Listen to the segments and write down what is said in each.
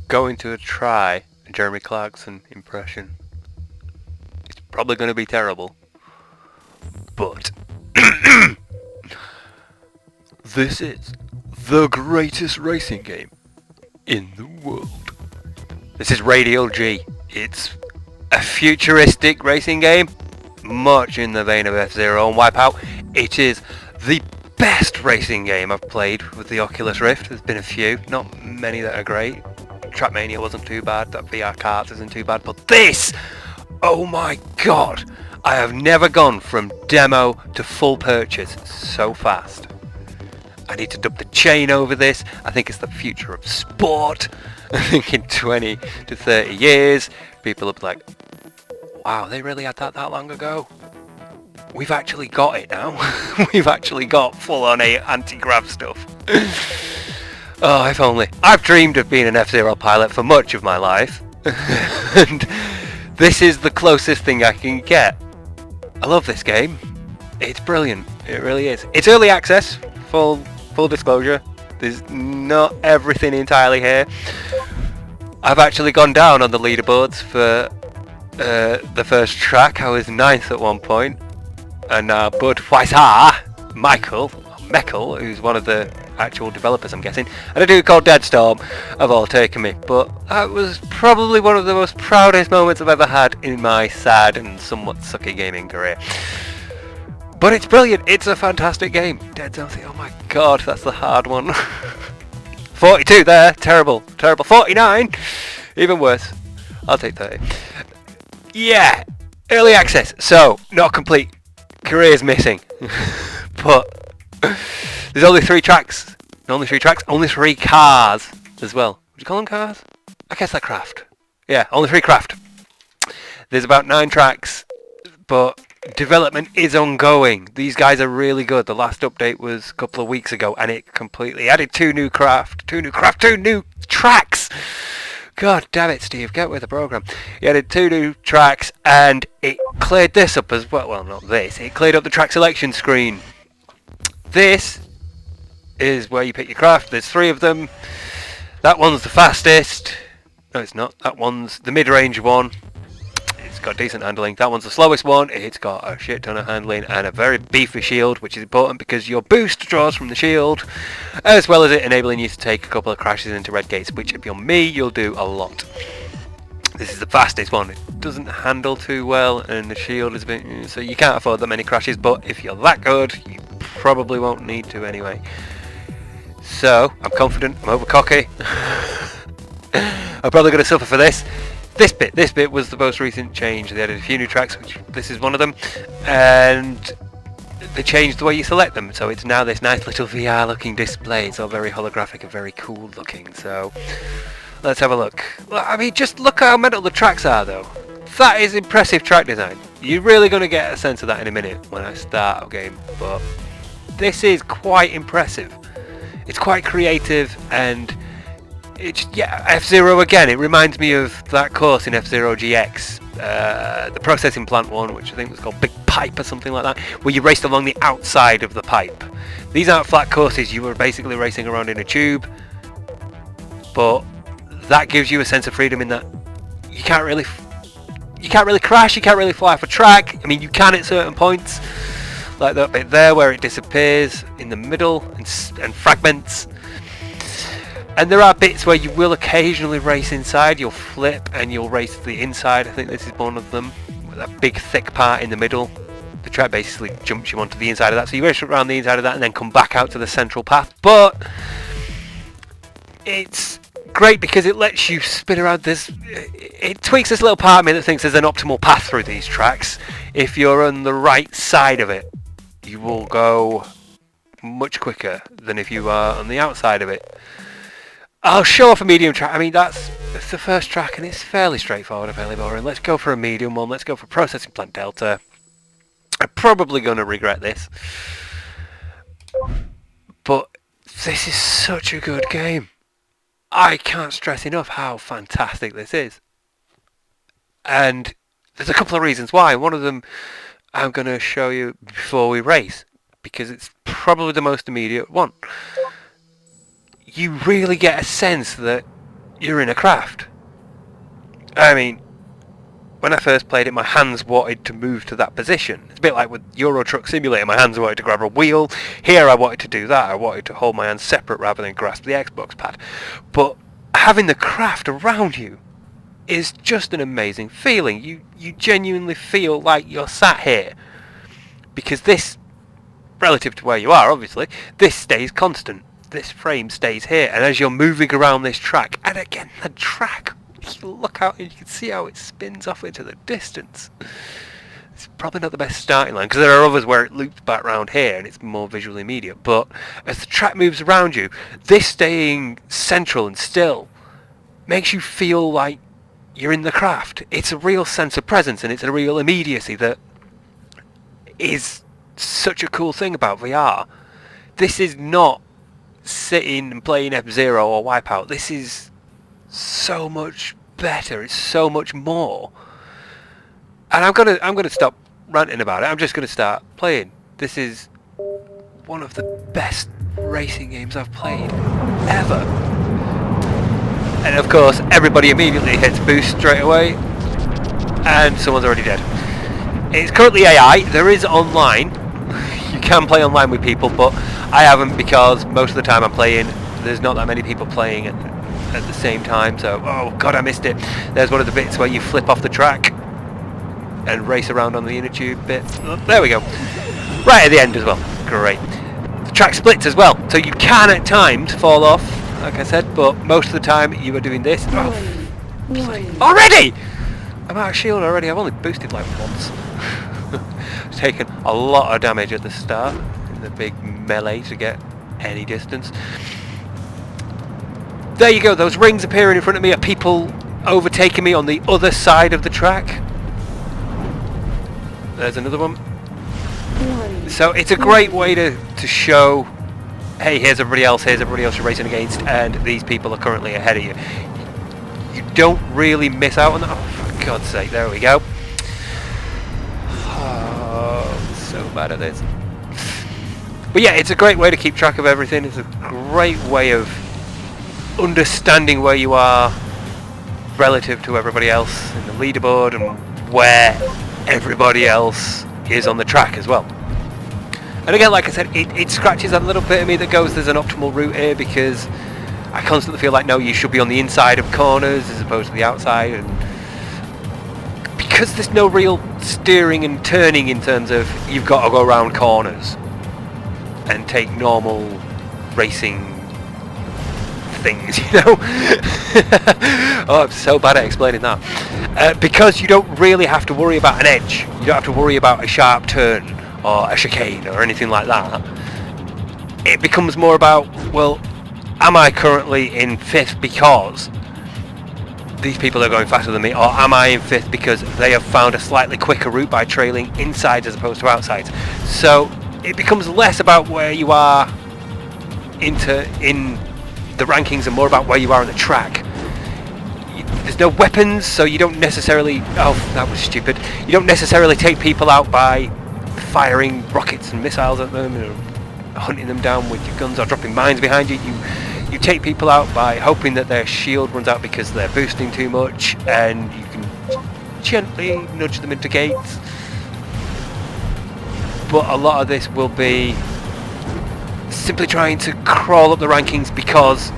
going to try a Jeremy Clarkson impression. It's probably going to be terrible, but this is the greatest racing game in the world. This is Radial-G. It's a futuristic racing game, much in the vein of F-Zero and Wipeout. It is the best racing game I've played with the Oculus Rift. There's been a few, not many that are great. Trackmania wasn't too bad, that VR Kart isn't too bad, but this, oh my god, I have never gone from demo to full purchase so fast. I need to dub the chain over this. I think it's the future of sport. I think in 20 to 30 years, people will be like, wow, they really had that long ago? We've actually got it now. We've actually got full-on anti-grav stuff. Oh, if only. I've dreamed of being an F-Zero pilot for much of my life. And this is the closest thing I can get. I love this game. It's brilliant. It really is. It's early access, full disclosure. There's not everything entirely here. I've actually gone down on the leaderboards for the first track. I was 9th at one point. And now Budweiser, Michael, who's one of the actual developers I'm guessing, and a dude called Deadstorm have all taken me. But that was probably one of the most proudest moments I've ever had in my sad and somewhat sucky gaming career. But it's brilliant. It's a fantastic game. Dead Zone. Oh my god, that's the hard one. 42 there. Terrible. 49. Even worse. I'll take 30. Yeah. Early access. So, not complete. Career's missing. But there's only 3 tracks. Only 3 cars as well. Would you call them cars? I guess they're craft. Yeah, only 3 craft. There's about 9 tracks, but development is ongoing. These guys are really good. The last update was a couple of weeks ago, and it completely added 2 new tracks. God damn it, Steve, get with the program. He added 2 new tracks, and it cleared this up as well. Well, not this. It cleared up the track selection screen. This is where you pick your craft. There's 3 of them. That one's the fastest. No, it's not. That one's the mid-range one. It's got decent handling. That one's the slowest one. It's got a shit ton of handling and a very beefy shield, which is important because your boost draws from the shield, as well as it enabling you to take a couple of crashes into red gates, which if you're me, you'll do a lot. This is the fastest one. It doesn't handle too well, and the shield is a bit, so you can't afford that many crashes, but if you're that good, you probably won't need to anyway. So, I'm confident, I'm over cocky. I'm probably going to suffer for this. This bit was the most recent change. They added a few new tracks, which this is one of them, and they changed the way you select them. So it's now this nice little VR looking display. It's all very holographic and very cool looking. So let's have a look. I mean, just look how metal the tracks are though. That is impressive track design. You're really going to get a sense of that in a minute when I start a game, but this is quite impressive. It's quite creative, and it's, yeah, F-Zero again. It reminds me of that course in F-Zero GX, the processing plant one, which I think was called Big Pipe or something like that, where you raced along the outside of the pipe. These aren't flat courses. You were basically racing around in a tube, but that gives you a sense of freedom in that you can't really crash, you can't really fly off a track. I mean, you can at certain points, like that bit there where it disappears in the middle and fragments. And there are bits where you will occasionally race inside. You'll flip and you'll race to the inside. I think this is one of them. That big thick part in the middle. The track basically jumps you onto the inside of that. So you race around the inside of that and then come back out to the central path. But it's great because it lets you spin around this. It tweaks this little part of me that thinks there's an optimal path through these tracks. If you're on the right side of it, you will go much quicker than if you are on the outside of it. I'll show off a medium track. I mean, that's the first track, and it's fairly straightforward and fairly boring. Let's go for a medium one. Let's go for Processing Plant Delta. I'm probably going to regret this, but this is such a good game. I can't stress enough how fantastic this is. And there's a couple of reasons why. One of them I'm going to show you before we race, because it's probably the most immediate one. You really get a sense that you're in a craft. I mean, when I first played it, my hands wanted to move to that position. It's a bit like with Euro Truck Simulator, my hands wanted to grab a wheel. Here I wanted to do that. I wanted to hold my hands separate rather than grasp the Xbox pad. But having the craft around you is just an amazing feeling. You genuinely feel like you're sat here. Because this, relative to where you are, obviously, this stays constant. This frame stays here. And as you're moving around this track, and again, the track, you look out and you can see how it spins off into the distance. It's probably not the best starting line, because there are others where it loops back round here and it's more visually immediate. But as the track moves around you, this staying central and still makes you feel like you're in the craft. It's a real sense of presence, and it's a real immediacy that is such a cool thing about VR. This is not sitting and playing F-Zero or Wipeout. This is so much better. It's so much more. And I'm gonna stop ranting about it. I'm just gonna start playing. This is one of the best racing games I've played ever. And of course, everybody immediately hits boost straight away, and someone's already dead. It's currently AI. There is online. You can play online with people, but I haven't, because most of the time I'm playing, there's not that many people playing at the same time. So, oh god, I missed it. There's one of the bits where you flip off the track and race around on the inner tube bit. Oh, there we go. Right at the end as well. Great. The track splits as well, so you can at times fall off, like I said, but most of the time you are doing this. Oh, already! I'm out of shield already. I've only boosted like once. Taken a lot of damage at the start in the big melee to get any distance. There you go. Those rings appearing in front of me are people overtaking me on the other side of the track. There's another one. So it's a great way to show, hey, here's everybody else you're racing against, and these people are currently ahead of you. You don't really miss out on that. Oh, for God's sake, there we go. Oh, so bad at this. But yeah, it's a great way to keep track of everything. It's a great way of understanding where you are relative to everybody else in the leaderboard, and where everybody else is on the track as well. And again, like I said, it scratches that little bit of me that goes, there's an optimal route here, because I constantly feel like, no, you should be on the inside of corners as opposed to the outside, and because there's no real steering and turning in terms of you've got to go around corners and take normal racing things, you know. Oh, I'm so bad at explaining that. Because you don't really have to worry about an edge, you don't have to worry about a sharp turn or a chicane or anything like that. It becomes more about, well, am I currently in 5th because these people are going faster than me, or am I in 5th because they have found a slightly quicker route by trailing insides as opposed to outsides? So it becomes less about where you are in the rankings and more about where you are on the track. There's no weapons, so you don't necessarily... Oh, that was stupid. You don't necessarily take people out by firing rockets and missiles at them, and hunting them down with your guns or dropping mines behind you. You take people out by hoping that their shield runs out because they're boosting too much, and you can gently nudge them into gates. But a lot of this will be simply trying to crawl up the rankings because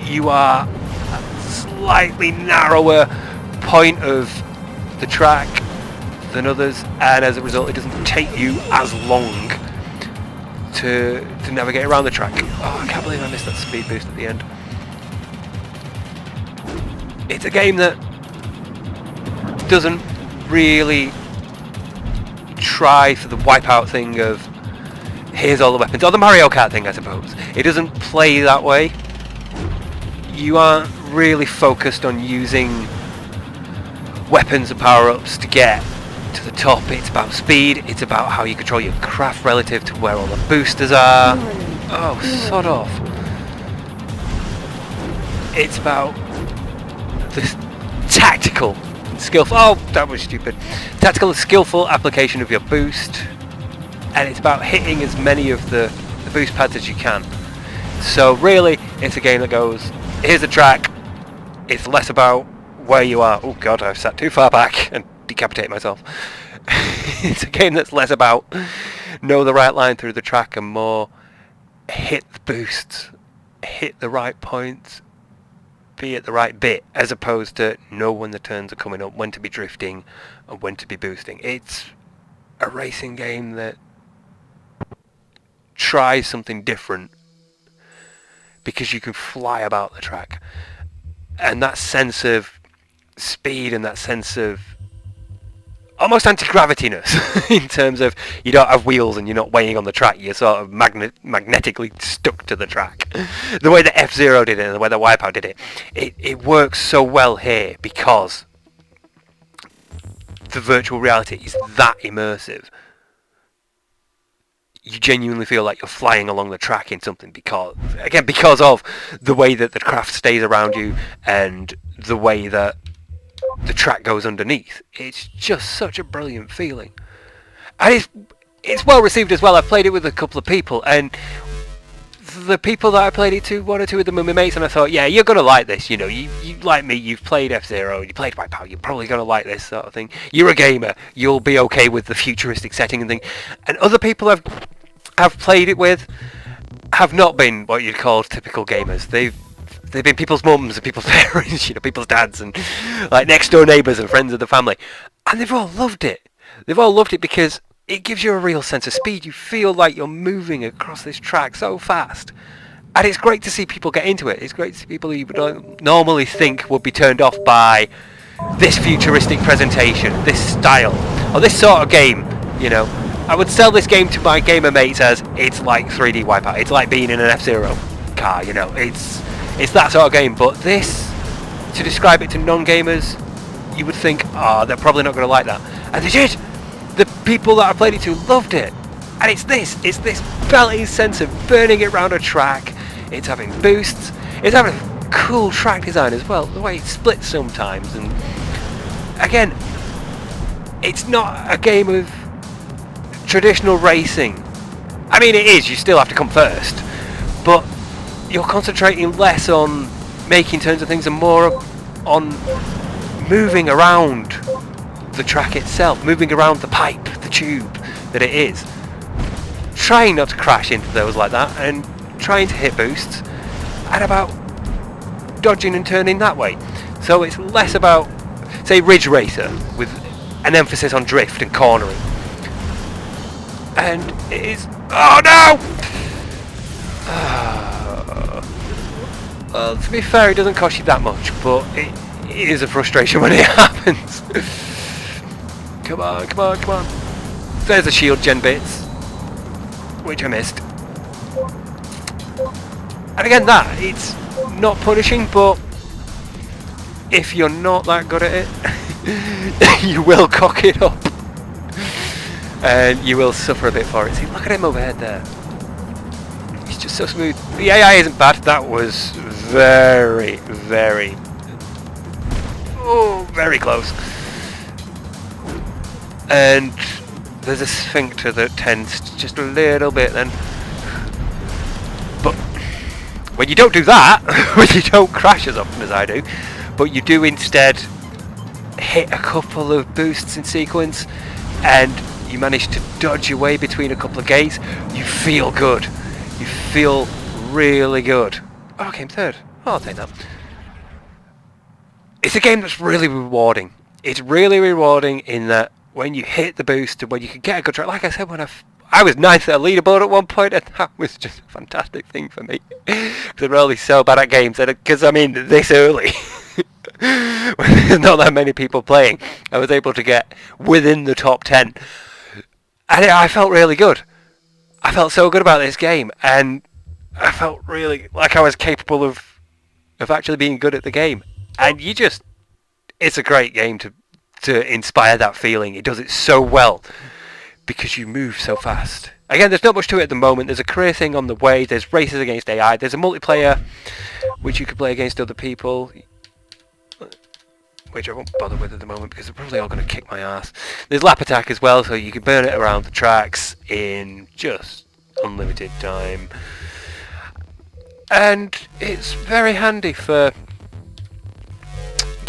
you are a slightly narrower point of the track than others, and as a result it doesn't take you as long to navigate around the track. Oh, I can't believe I missed that speed boost at the end. It's a game that doesn't really try for the Wipeout thing of here's all the weapons, or the Mario Kart thing, I suppose. It doesn't play that way. You aren't really focused on using weapons and power-ups to get to the top. It's about speed, it's about how you control your craft relative to where all the boosters are. Oh, sod off. It's about this tactical, skillful... Oh, that was stupid. Tactical and skillful application of your boost. And it's about hitting as many of the boost pads as you can. So really, it's a game that goes, here's the track, It's less about where you are. Oh god, I've sat too far back and decapitated myself. It's a game that's less about know the right line through the track and more hit the boosts, hit the right points, be at the right bit, as opposed to know when the turns are coming up, when to be drifting and when to be boosting. It's a racing game that tries something different because you can fly about the track, and that sense of speed and that sense of almost anti-gravity-ness in terms of you don't have wheels and you're not weighing on the track, you're sort of magnetically stuck to the track. The way that F-Zero did it and the way that Wipeout did it, it works so well here because the virtual reality is that immersive. You genuinely feel like you're flying along the track in something because of the way that the craft stays around you and the way that the track goes underneath. It's just such a brilliant feeling, and it's well received as well. I've played it with a couple of people, and the people that I played it to, one or two of them were my mates, and I thought, yeah, you're gonna like this. You know, you like me, you've played F-Zero, you played Wipeout, you're probably gonna like this sort of thing. You're a gamer, you'll be okay with the futuristic setting and thing. And other people I've played it with have not been what you'd call typical gamers. They've been people's mums and people's parents, you know, people's dads and like next door neighbours and friends of the family. And they've all loved it. They've all loved it because it gives you a real sense of speed. You feel like you're moving across this track so fast. And it's great to see people get into it. It's great to see people you would normally think would be turned off by this futuristic presentation, this style, or this sort of game, you know. I would sell this game to my gamer mates as it's like 3D Wipeout. It's like being in an F-Zero car, you know. It's that sort of game, but this, to describe it to non-gamers, you would think, oh, they're probably not going to like that. And they did! The people that I played it to loved it! And it's this belly sense of burning it round a track, it's having boosts, it's having a cool track design as well, the way it splits sometimes, and again, it's not a game of traditional racing. I mean, it is, you still have to come first, but you're concentrating less on making turns and things and more on moving around the track itself, moving around the pipe, the tube that it is. Trying not to crash into those like that and trying to hit boosts and about dodging and turning that way. So it's less about, say, Ridge Racer with an emphasis on drift and cornering. And it is... Oh no! Well, to be fair, it doesn't cost you that much, but it is a frustration when it happens. Come on, come on, come on. There's a shield gen bits, which I missed. And again, it's not punishing, but if you're not that good at it, you will cock it up. And you will suffer a bit for it. See, look at him overhead there. He's just so smooth. The AI isn't bad. That was very, very... Oh, very close. And there's a sphincter that tends just a little bit then. But when you don't do that, when you don't crash as often as I do, but you do instead hit a couple of boosts in sequence and you manage to dodge your way between a couple of gates, you feel good. You feel really good. Oh, I came third. Oh, I'll take that. It's a game that's really rewarding. It's really rewarding in that when you hit the boost and when you can get a good track, like I said, when I was ninth at a leaderboard at one point, and that was just a fantastic thing for me. Because I'm really so bad at games, because I mean, this early, when there's not that many people playing, I was able to get within the top 10. And I felt really good. I felt so good about this game, and I felt really like I was capable of actually being good at the game. And it's a great game to inspire that feeling. It does it so well because you move so fast. Again, there's not much to it at the moment. There's a career thing on the way. There's races against AI. There's a multiplayer which you can play against other people, which I won't bother with at the moment because they're probably all going to kick my ass. There's lap attack as well, so you can burn it around the tracks in just unlimited time. And it's very handy for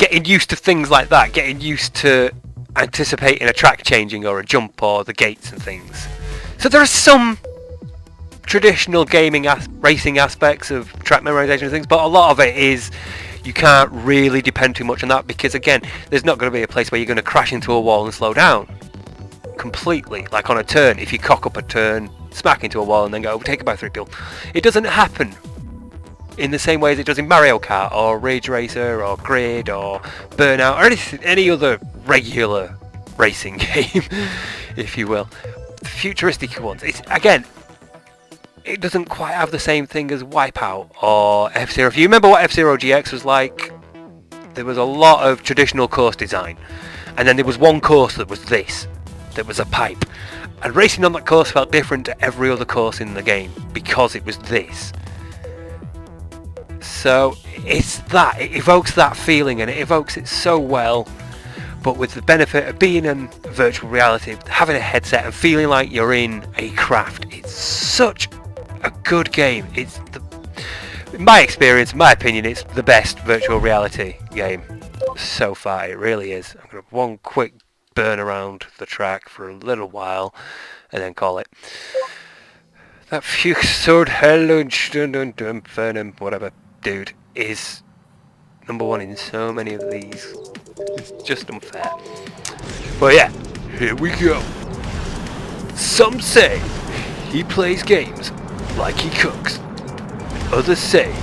getting used to things like that, getting used to anticipating a track changing or a jump or the gates and things. So there are some traditional gaming racing aspects of track memorization and things, but a lot of it is you can't really depend too much on that, because again, there's not going to be a place where you're going to crash into a wall and slow down completely, like on a turn. If you cock up a turn, smack into a wall and then get overtaken by 3 people, it doesn't happen in the same way as it does in Mario Kart or Ridge Racer or Grid or Burnout or any other regular racing game, if you will. The futuristic ones, it's, again, it doesn't quite have the same thing as Wipeout or F-Zero. If you remember what F-Zero GX was like, there was a lot of traditional course design, and then there was one course that was this, that was a pipe, and racing on that course felt different to every other course in the game because it was this. So it's that, it evokes that feeling, and it evokes it so well, but with the benefit of being in virtual reality, having a headset and feeling like you're in a craft. It's such a good game. It's in my experience, in my opinion, it's the best virtual reality game so far. It really is. I'm going to have one quick burn around the track for a little while and then call it. That Fuchsord Hello whatever dude is #1 in so many of these. It's just unfair. But yeah, here we go. Some say he plays games like he cooks. Others say,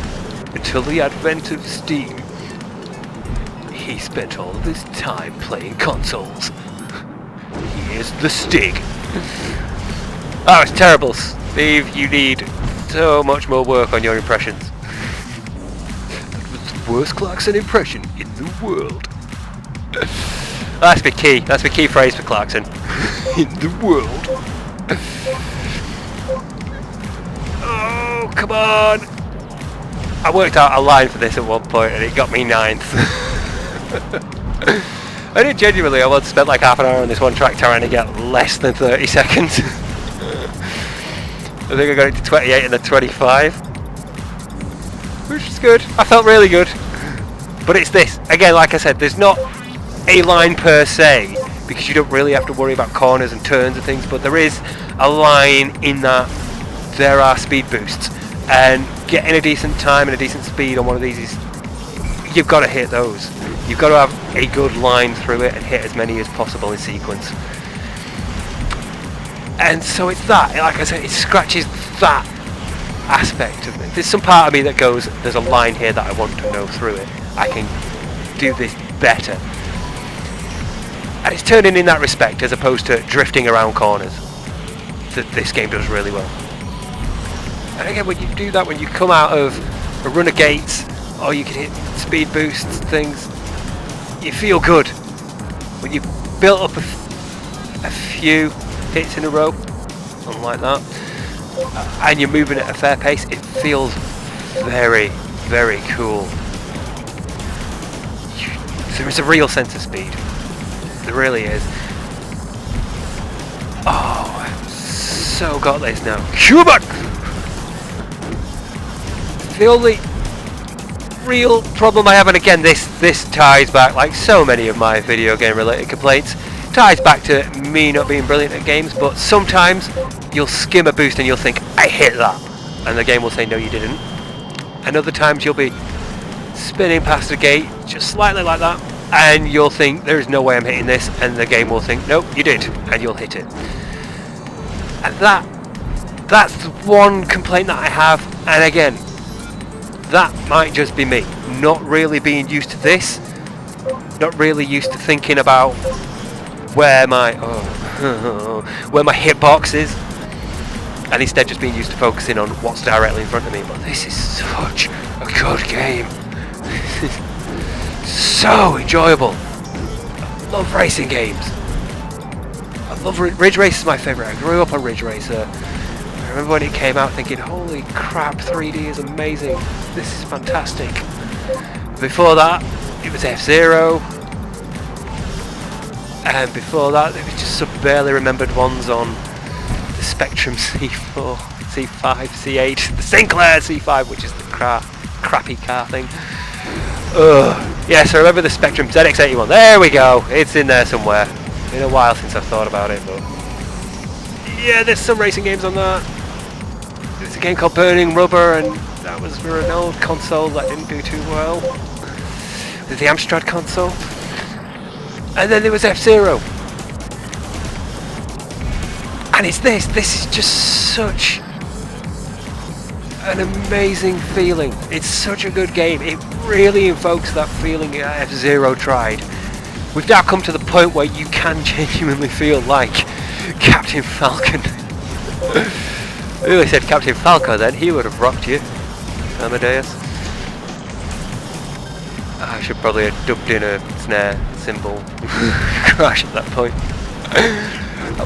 until the advent of Steam, he spent all of his time playing consoles. Here's the Stig. Oh, it's terrible, Steve. You need so much more work on your impressions. That was the worst Clarkson impression in the world. That's the key. That's the key phrase for Clarkson. In the world. Oh, come on! I worked out a line for this at one point and it got me 9th. I did genuinely. I once spent like half an hour on this one track trying to get less than 30 seconds. I think I got it to 28 and then 25. Which is good. I felt really good. But it's this. Again, like I said, there's not a line per se, because you don't really have to worry about corners and turns and things, but there is a line in that there are speed boosts, and getting a decent time and a decent speed on one of these is, you've got to hit those. You've got to have a good line through it and hit as many as possible in sequence. And so it's that, like I said, it scratches that aspect of it. There's some part of me that goes, there's a line here that I want to know through it. I can do this better. And it's turning in that respect as opposed to drifting around corners that this game does really well. And again, when you do that, when you come out of a run of gates or you can hit speed boosts, things, you feel good. When you've built up a few hits in a row, something like that, and you're moving at a fair pace, it feels very, very cool. There is a real sense of speed. There really is. Oh, I've so got this now. Cuba! The only real problem I have, and again, this ties back, like so many of my video game related complaints, ties back to me not being brilliant at games, but sometimes you'll skim a boost and you'll think, I hit that, and the game will say, no you didn't. And other times you'll be spinning past a gate, just slightly like that, and you'll think, there is no way I'm hitting this, and the game will think, nope, you did, and you'll hit it. And that's the one complaint that I have, and again, that might just be me, not really being used to this, not really used to thinking about where my where my hitbox is, and instead just being used to focusing on what's directly in front of me. But this is such a good game. This is so enjoyable. I love racing games. I love Ridge Racer is my favourite. I grew up on Ridge Racer. I remember when it came out thinking, holy crap, 3D is amazing. This is fantastic. Before that, it was F-Zero. And before that, it was just some barely remembered ones on the Spectrum C4, C5, C8, the Sinclair C5, which is the crappy car thing. Ugh. Yes, I remember the Spectrum ZX81. There we go. It's in there somewhere. Been a while since I've thought about it, but yeah, there's some racing games on that. There's a game called Burning Rubber, and that was for an old console that didn't do too well. There's the Amstrad console, and then there was F-Zero. And it's this. This is just such an amazing feeling. It's such a good game. It really invokes that feeling that F-Zero tried. We've now come to the point where you can genuinely feel like Captain Falcon. I really said Captain Falco then, he would have rocked you, Amadeus. I should probably have dubbed in a snare cymbal crash at that point.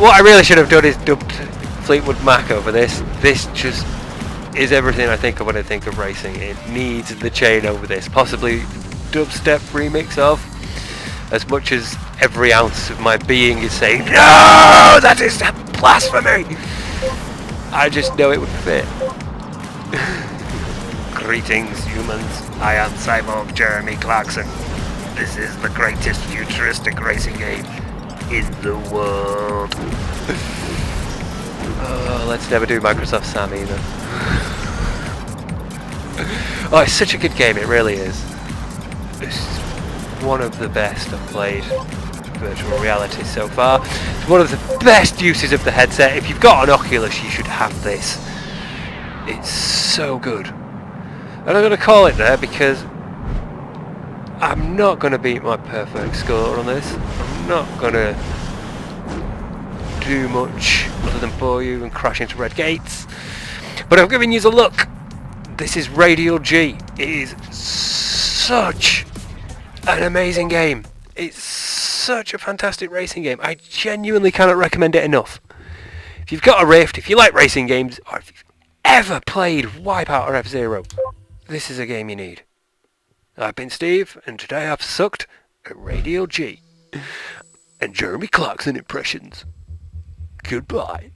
What I really should have done is dubbed Fleetwood Mac over this. This just is everything I think of when I think of racing. It needs the chain over this, possibly dubstep remix of, as much as every ounce of my being is saying, no, that is blasphemy! I just know it would fit. Greetings, humans. I am Cyborg Jeremy Clarkson. This is the greatest futuristic racing game in the world. Oh, let's never do Microsoft Sam either. Oh, it's such a good game, it really is. It's one of the best I've played virtual reality so far. It's one of the best uses of the headset. If you've got an Oculus, you should have this. It's so good. And I'm going to call it there because I'm not going to beat my perfect score on this. I'm not going to do much other than bore you and crash into red gates. But I've given you a look. This is Radial-G. It is such an amazing game. It's such a fantastic racing game. I genuinely cannot recommend it enough. If you've got a Rift, if you like racing games, or if you've ever played Wipeout or F-Zero, this is a game you need. I've been Steve, and today I've sucked at Radial-G and Jeremy Clarkson impressions. Goodbye.